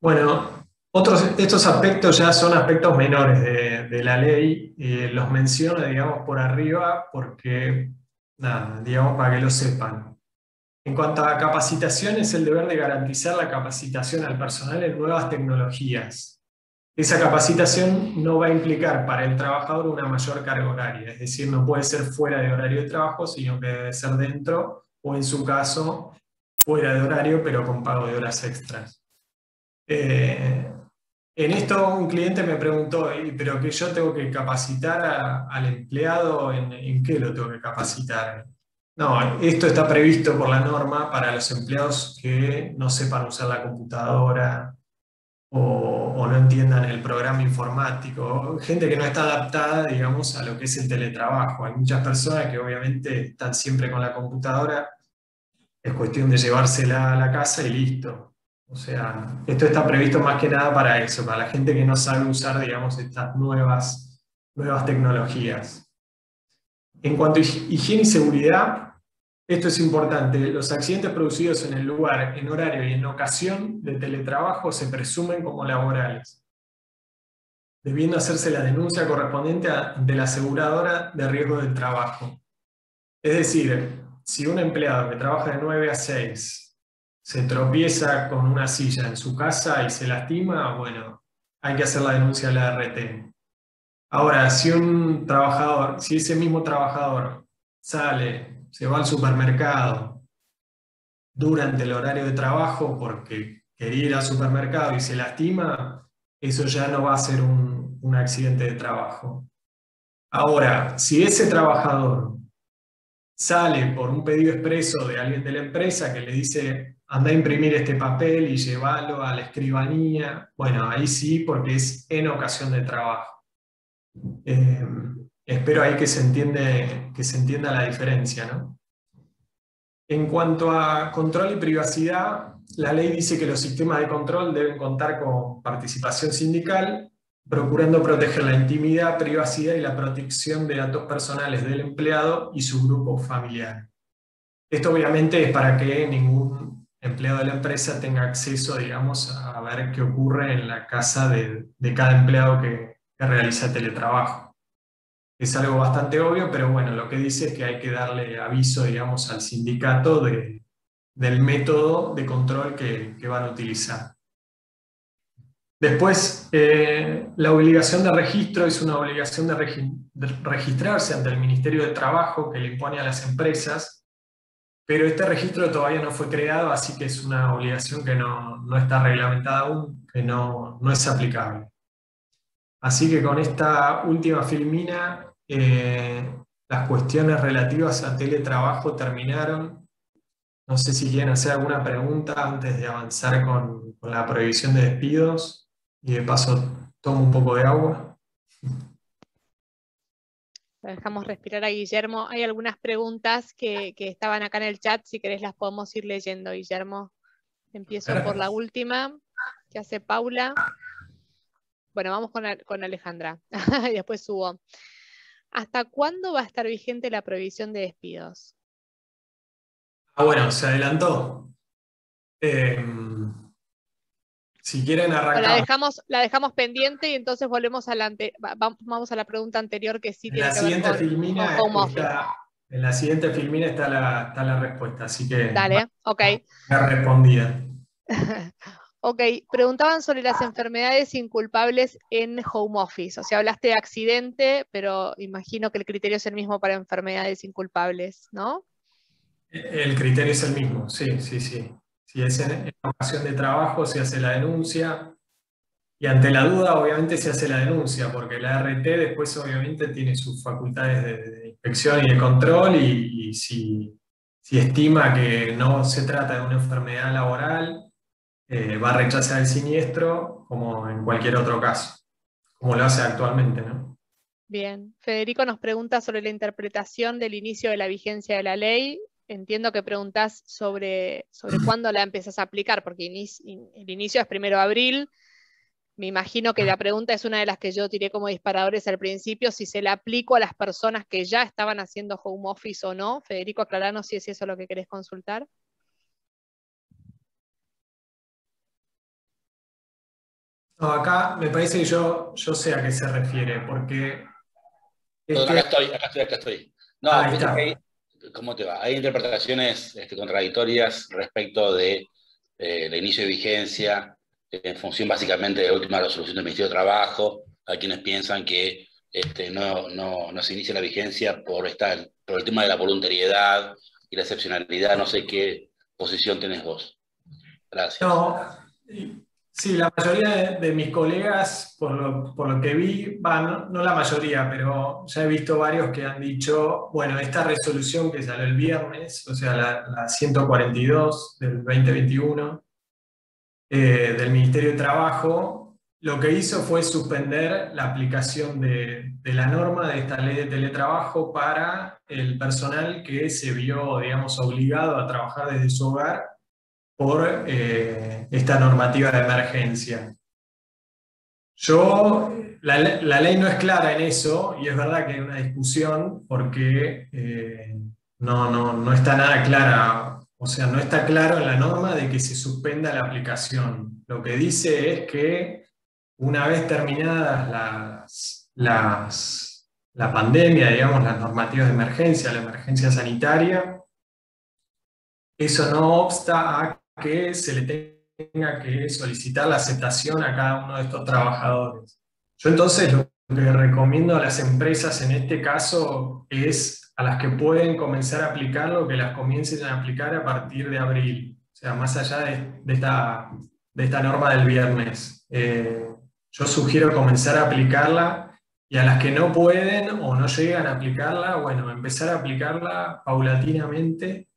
Bueno, estos aspectos ya son aspectos menores de la ley, los menciono, digamos, por arriba porque, nada, digamos, para que lo sepan. En cuanto a capacitación, es el deber de garantizar la capacitación al personal en nuevas tecnologías. Esa capacitación no va a implicar para el trabajador una mayor carga horaria, es decir, no puede ser fuera de horario de trabajo, sino que debe ser dentro, o en su caso, fuera de horario, pero con pago de horas extras. En esto un cliente me preguntó, ¿pero que yo tengo que capacitar al empleado? ¿En qué lo tengo que capacitar? No, esto está previsto por la norma para los empleados que no sepan usar la computadora o no entiendan el programa informático, gente que no está adaptada, digamos, a lo que es el teletrabajo. Hay muchas personas que obviamente están siempre con la computadora, es cuestión de llevársela a la casa y listo. O sea, esto está previsto más que nada para eso, para la gente que no sabe usar, digamos, estas nuevas tecnologías. En cuanto a higiene y seguridad, esto es importante. Los accidentes producidos en el lugar, en horario y en ocasión de teletrabajo se presumen como laborales, debiendo hacerse la denuncia correspondiente ante la aseguradora de riesgo del trabajo. Es decir, si un empleado que trabaja de 9 a 6 se tropieza con una silla en su casa y se lastima, bueno, hay que hacer la denuncia a la ART. Ahora, si ese mismo trabajador sale, se va al supermercado durante el horario de trabajo porque quería ir al supermercado y se lastima, eso ya no va a ser un accidente de trabajo. Ahora, si ese trabajador sale por un pedido expreso de alguien de la empresa que le dice anda a imprimir este papel y llévalo a la escribanía, bueno, ahí sí, porque es en ocasión de trabajo. Espero ahí que se entienda la diferencia, ¿no? En cuanto a control y privacidad, la ley dice que los sistemas de control deben contar con participación sindical, procurando proteger la intimidad, privacidad y la protección de datos personales del empleado y su grupo familiar. Esto obviamente es para que ningún empleado de la empresa tenga acceso, digamos, a ver qué ocurre en la casa de cada empleado que realiza teletrabajo. Es algo bastante obvio, pero bueno, lo que dice es que hay que darle aviso, digamos, al sindicato del método de control que van a utilizar. Después, la obligación de registro es una obligación de registrarse ante el Ministerio de Trabajo que le impone a las empresas, pero este registro todavía no fue creado, así que es una obligación que no está reglamentada aún, que no es aplicable. Así que con esta última filmina, las cuestiones relativas a teletrabajo terminaron. No sé si quieren hacer alguna pregunta antes de avanzar con la prohibición de despidos, y de paso tomo un poco de agua. Lo dejamos respirar a Guillermo. Hay algunas preguntas que estaban acá en el chat, si querés las podemos ir leyendo, Guillermo. Empiezo por la última, que hace Paula. Bueno, vamos con Alejandra, y después subo. ¿Hasta cuándo va a estar vigente la prohibición de despidos? Bueno, se adelantó. Si quieren arrancar. La dejamos pendiente y entonces volvemos adelante. Vamos a la pregunta anterior que sí tiene que ver con home office. En la siguiente filmina está la respuesta, así que dale, ok. Ya respondida. Ok, preguntaban sobre las enfermedades inculpables en home office. O sea, hablaste de accidente, pero imagino que el criterio es el mismo para enfermedades inculpables, ¿no? El criterio es el mismo, sí, sí, sí. Si es en ocasión de trabajo, se hace la denuncia. Y ante la duda, obviamente, se hace la denuncia, porque la RT después, obviamente, tiene sus facultades de inspección y de control, y si estima que no se trata de una enfermedad laboral, va a rechazar el siniestro, como en cualquier otro caso, como lo hace actualmente, ¿no? Bien, Federico nos pregunta sobre la interpretación del inicio de la vigencia de la ley. Entiendo que preguntás sobre cuándo la empezás a aplicar, porque el inicio es 1 de abril. Me imagino que la pregunta es una de las que yo tiré como disparadores al principio, si se la aplico a las personas que ya estaban haciendo home office o no. Federico, aclaranos si es eso lo que querés consultar. No, acá me parece que yo sé a qué se refiere, porque... Acá estoy. No, Ahí viste está. que hay, ¿cómo te va? Hay interpretaciones contradictorias respecto de el inicio de vigencia, en función básicamente de la última resolución del Ministerio de Trabajo. Hay quienes piensan que no se inicia la vigencia por el tema de la voluntariedad y la excepcionalidad. No sé qué posición tenés vos. Gracias. No, sí, la mayoría de mis colegas, por lo que vi, no la mayoría, pero ya he visto varios que han dicho, bueno, esta resolución que salió el viernes, o sea, la 142 del 2021, del Ministerio de Trabajo, lo que hizo fue suspender la aplicación de la norma de esta ley de teletrabajo para el personal que se vio, digamos, obligado a trabajar desde su hogar por esta normativa de emergencia. La ley no es clara en eso, y es verdad que hay una discusión porque no está nada clara, o sea, no está claro en la norma de que se suspenda la aplicación. Lo que dice es que una vez terminadas la pandemia, digamos, las normativas de emergencia, la emergencia sanitaria, eso no obsta a que se le tenga que solicitar la aceptación a cada uno de estos trabajadores. Yo entonces lo que recomiendo a las empresas en este caso es a las que pueden comenzar a aplicarlo, que las comiencen a aplicar a partir de abril, o sea, más allá de esta norma del viernes. Yo sugiero comenzar a aplicarla, y a las que no pueden o no llegan a aplicarla, bueno, empezar a aplicarla paulatinamente,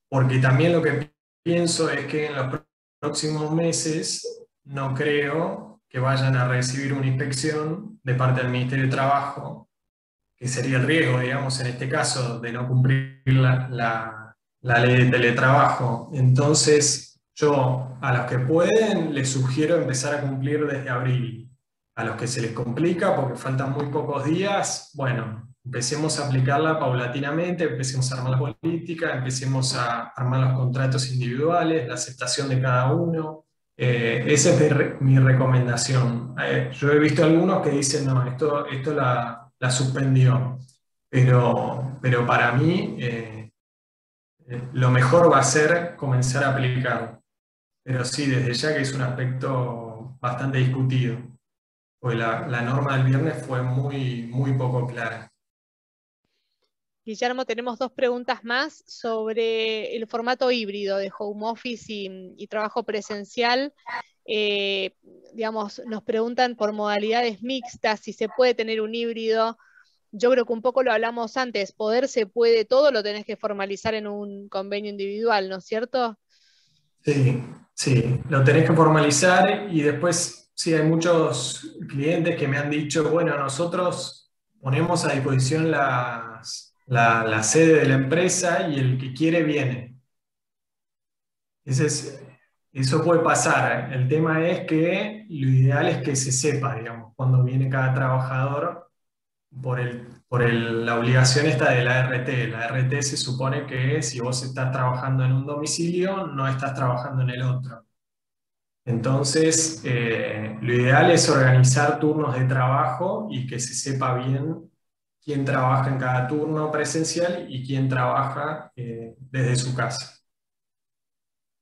porque también lo que pienso es que en los próximos meses no creo que vayan a recibir una inspección de parte del Ministerio de Trabajo, que sería el riesgo, digamos, en este caso, de no cumplir la ley de teletrabajo. Entonces, yo a los que pueden les sugiero empezar a cumplir desde abril. A los que se les complica porque faltan muy pocos días, bueno, empecemos a aplicarla paulatinamente, empecemos a armar la política, empecemos a armar los contratos individuales, la aceptación de cada uno. Esa es mi recomendación. Yo he visto algunos que dicen, no, esto la suspendió, pero para mí lo mejor va a ser comenzar a aplicarlo. Pero sí, desde ya que es un aspecto bastante discutido, porque la norma del viernes fue muy, muy poco clara. Guillermo, tenemos 2 preguntas más sobre el formato híbrido de home office y trabajo presencial. Digamos, nos preguntan por modalidades mixtas, si se puede tener un híbrido. Yo creo que un poco lo hablamos antes, poder se puede, todo lo tenés que formalizar en un convenio individual, ¿no es cierto? Sí, lo tenés que formalizar, y después sí hay muchos clientes que me han dicho, bueno, nosotros ponemos a disposición la sede de la empresa y el que quiere viene. Eso puede pasar. El tema es que lo ideal es que se sepa, digamos, cuando viene cada trabajador por la obligación esta de la RT. La RT se supone que si vos estás trabajando en un domicilio, no estás trabajando en el otro. Entonces, lo ideal es organizar turnos de trabajo y que se sepa bien quién trabaja en cada turno presencial y quién trabaja desde su casa.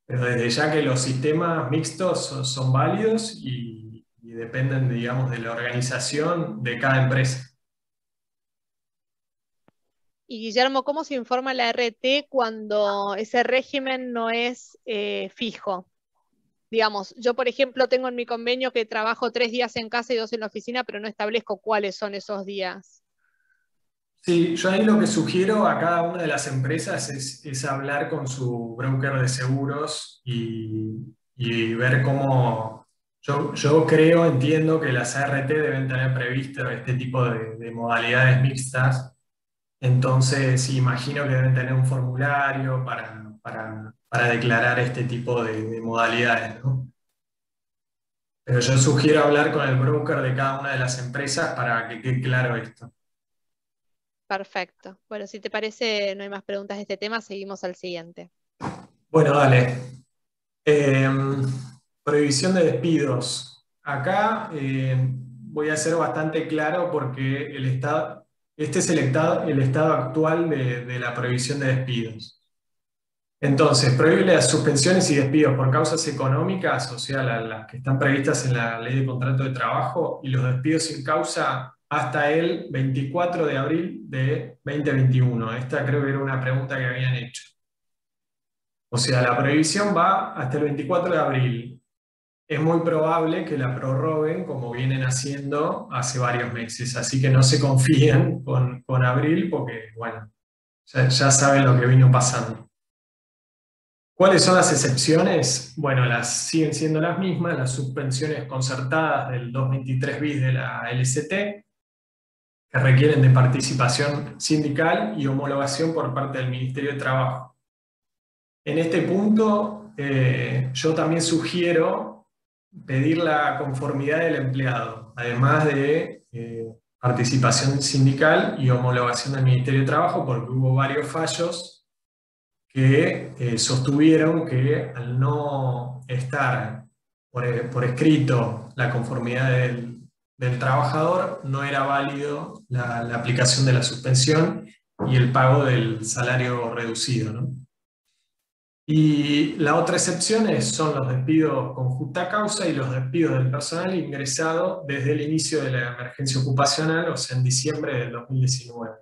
Pero desde ya que los sistemas mixtos son válidos y dependen, digamos, de la organización de cada empresa. Y Guillermo, ¿cómo se informa la RT cuando ese régimen no es fijo? Digamos, yo por ejemplo tengo en mi convenio que trabajo 3 días en casa y 2 en la oficina, pero no establezco cuáles son esos días. Sí, yo ahí lo que sugiero a cada una de las empresas es hablar con su broker de seguros y ver cómo... Yo creo, entiendo que las ART deben tener previsto este tipo de modalidades mixtas, entonces imagino que deben tener un formulario para declarar este tipo de modalidades, ¿no? Pero yo sugiero hablar con el broker de cada una de las empresas para que quede claro esto. Perfecto. Bueno, si te parece, no hay más preguntas de este tema, seguimos al siguiente. Bueno, dale. Prohibición de despidos. Acá voy a ser bastante claro porque este es el estado actual de la prohibición de despidos. Entonces, prohíbe las suspensiones y despidos por causas económicas, o sea, las que están previstas en la Ley de Contrato de Trabajo, y los despidos sin causa hasta el 24 de abril de 2021. Esta creo que era una pregunta que habían hecho. O sea, la prohibición va hasta el 24 de abril. Es muy probable que la prorroguen como vienen haciendo hace varios meses, así que no se confíen con abril porque, bueno, ya saben lo que vino pasando. ¿Cuáles son las excepciones? Bueno, siguen siendo las mismas, las suspensiones concertadas del 223 bis de la LCT, que requieren de participación sindical y homologación por parte del Ministerio de Trabajo. En este punto, yo también sugiero pedir la conformidad del empleado, además de participación sindical y homologación del Ministerio de Trabajo, porque hubo varios fallos que sostuvieron que al no estar por escrito la conformidad del trabajador, no era válido la aplicación de la suspensión y el pago del salario reducido, ¿no? Y la otra excepción son los despidos con justa causa y los despidos del personal ingresado desde el inicio de la emergencia ocupacional, o sea, en diciembre del 2019.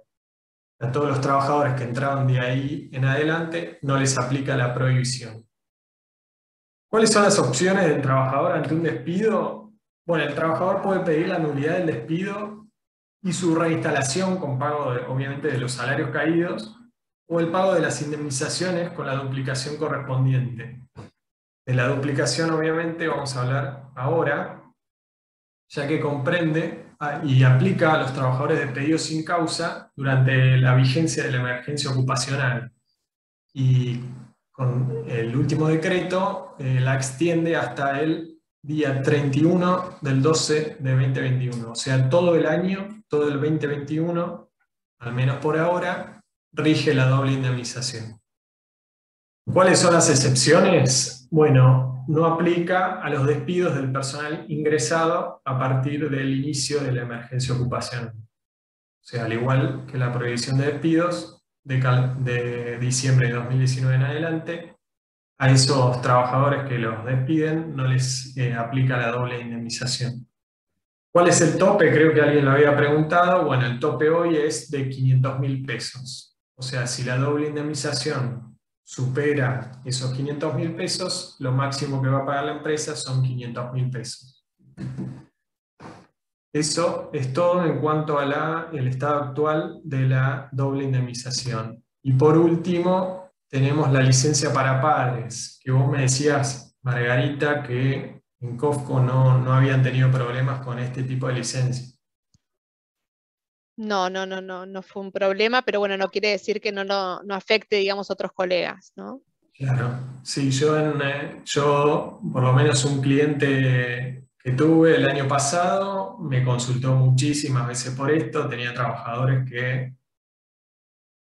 A todos los trabajadores que entraban de ahí en adelante no les aplica la prohibición. ¿Cuáles son las opciones del trabajador ante un despido? Bueno, el trabajador puede pedir la nulidad del despido y su reinstalación con pago, obviamente, de los salarios caídos, o el pago de las indemnizaciones con la duplicación correspondiente. De la duplicación, obviamente, vamos a hablar ahora, ya que comprende y aplica a los trabajadores despedidos sin causa durante la vigencia de la emergencia ocupacional. Y con el último decreto la extiende hasta el día 31 del 12 de 2021. O sea, todo el año, todo el 2021, al menos por ahora, rige la doble indemnización. ¿Cuáles son las excepciones? Bueno, no aplica a los despidos del personal ingresado a partir del inicio de la emergencia ocupacional. O sea, al igual que la prohibición de despidos de diciembre de 2019 en adelante, a esos trabajadores que los despiden no les aplica la doble indemnización. ¿Cuál es el tope? Creo que alguien lo había preguntado. Bueno, el tope hoy es de 500.000 pesos. O sea, si la doble indemnización supera esos 500.000 pesos, lo máximo que va a pagar la empresa son 500.000 pesos. Eso es todo en cuanto a el estado actual de la doble indemnización. Y por último, tenemos la licencia para padres, que vos me decías, Margarita, que en COFCO no habían tenido problemas con este tipo de licencia. No fue un problema, pero bueno, no quiere decir que no afecte, digamos, a otros colegas, ¿no? Claro, sí, yo por lo menos un cliente que tuve el año pasado me consultó muchísimas veces por esto, tenía trabajadores que,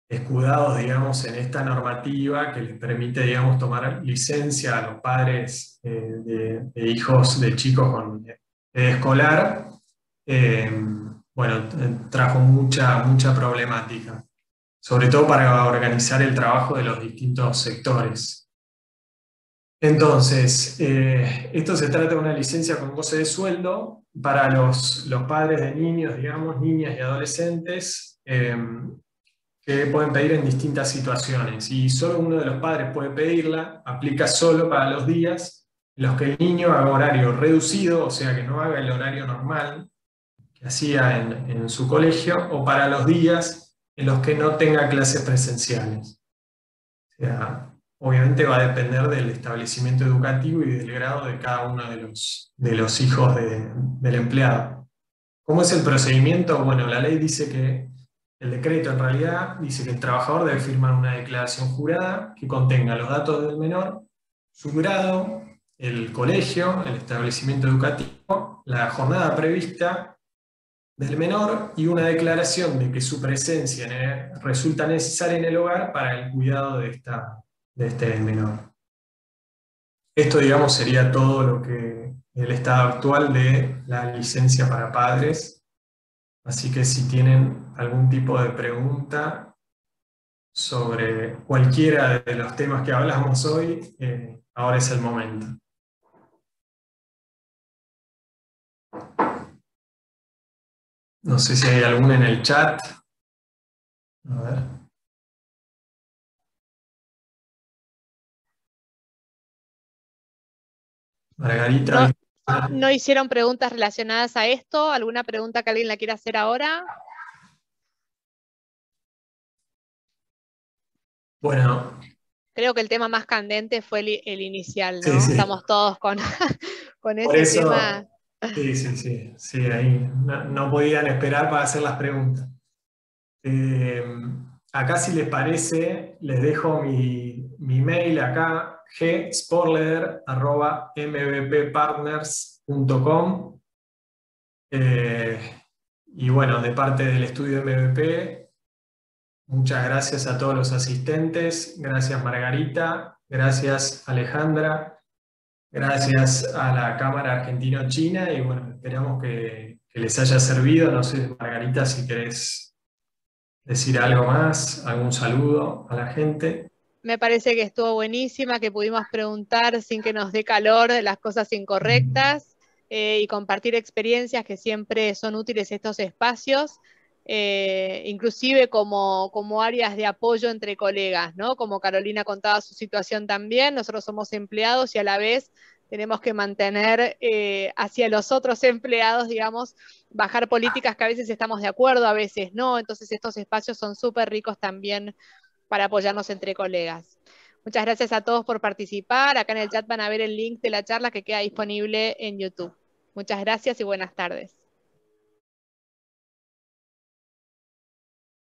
escudados, digamos, en esta normativa que les permite, digamos, tomar licencia a los padres de hijos de chicos con escolar, bueno, trajo mucha problemática, sobre todo para organizar el trabajo de los distintos sectores. Entonces, esto se trata de una licencia con goce de sueldo para los padres de niños, digamos, niñas y adolescentes, que pueden pedir en distintas situaciones y solo uno de los padres puede pedirla, aplica solo para los días en los que el niño haga horario reducido, o sea que no haga el horario normal que hacía en su colegio, o para los días en los que no tenga clases presenciales. O sea, obviamente va a depender del establecimiento educativo y del grado de cada uno de los hijos del empleado. ¿Cómo es el procedimiento? Bueno, la ley dice que el decreto en realidad dice que el trabajador debe firmar una declaración jurada que contenga los datos del menor, su grado, el colegio, el establecimiento educativo, la jornada prevista del menor y una declaración de que su presencia resulta necesaria en el hogar para el cuidado de este menor. Esto, digamos, sería todo lo que el estado actual de la licencia para padres. Así que si tienen algún tipo de pregunta sobre cualquiera de los temas que hablamos hoy, ahora es el momento. No sé si hay alguna en el chat. A ver. Margarita. ¿No hicieron preguntas relacionadas a esto? ¿Alguna pregunta que alguien la quiera hacer ahora? Bueno. Creo que el tema más candente fue el inicial, ¿no? Sí, sí. Estamos todos con Por ese eso, tema. Sí, ahí no podían esperar para hacer las preguntas. Acá, si les parece, les dejo mi mail acá, gsporler@mvppartners.com. Y bueno, de parte del estudio MVP, muchas gracias a todos los asistentes, gracias Margarita, gracias Alejandra, gracias a la Cámara Argentino-China y bueno, esperamos que les haya servido. No sé, Margarita, si querés decir algo más, algún saludo a la gente. Me parece que estuvo buenísima, que pudimos preguntar sin que nos dé calor de las cosas incorrectas y compartir experiencias que siempre son útiles estos espacios, inclusive como áreas de apoyo entre colegas, ¿no? Como Carolina contaba su situación también, nosotros somos empleados y a la vez tenemos que mantener hacia los otros empleados, digamos, bajar políticas que a veces estamos de acuerdo, a veces no, entonces estos espacios son súper ricos también para apoyarnos entre colegas. Muchas gracias a todos por participar. Acá en el chat van a ver el link de la charla que queda disponible en YouTube. Muchas gracias y buenas tardes.